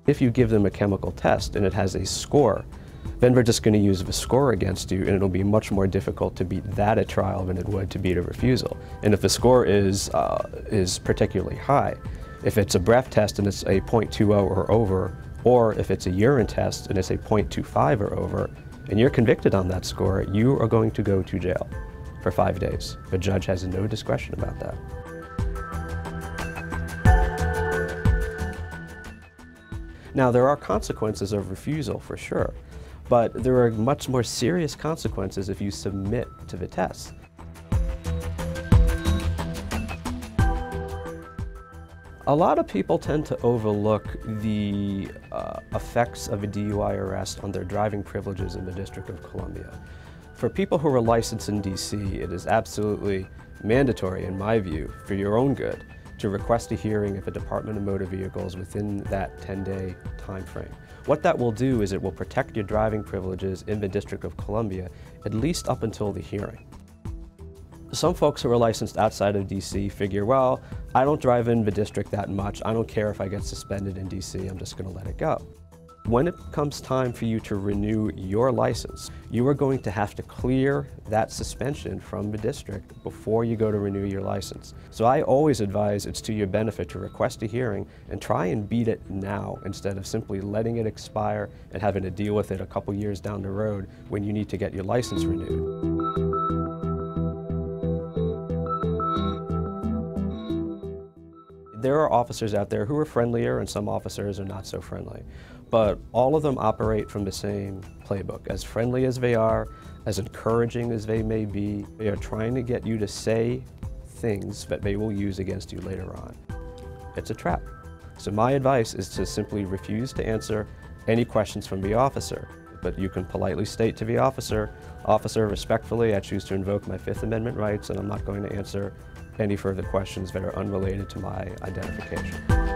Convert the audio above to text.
If you give them a chemical test and it has a score, then we're just going to use the score against you, and it'll be much more difficult to beat that at trial than it would to beat a refusal. And if the score is particularly high, if it's a breath test and it's a .20 or over, or if it's a urine test and it's a .25 or over, and you're convicted on that score, you are going to go to jail for 5 days. The judge has no discretion about that. Now, there are consequences of refusal for sure, but there are much more serious consequences if you submit to the test. A lot of people tend to overlook the effects of a DUI arrest on their driving privileges in the District of Columbia. For people who are licensed in DC, it is absolutely mandatory, in my view, for your own good, to request a hearing at the Department of Motor Vehicles within that 10-day time frame. What that will do is it will protect your driving privileges in the District of Columbia, at least up until the hearing. Some folks who are licensed outside of DC figure, well, I don't drive in the district that much, I don't care if I get suspended in DC, I'm just going to let it go. When it comes time for you to renew your license, you are going to have to clear that suspension from the district before you go to renew your license. So I always advise it's to your benefit to request a hearing and try and beat it now instead of simply letting it expire and having to deal with it a couple years down the road when you need to get your license renewed. There are officers out there who are friendlier and some officers are not so friendly, but all of them operate from the same playbook. As friendly as they are, as encouraging as they may be, they are trying to get you to say things that they will use against you later on. It's a trap. So my advice is to simply refuse to answer any questions from the officer, but you can politely state to the officer, "Officer, respectfully, I choose to invoke my Fifth Amendment rights and I'm not going to answer any further questions that are unrelated to my identification."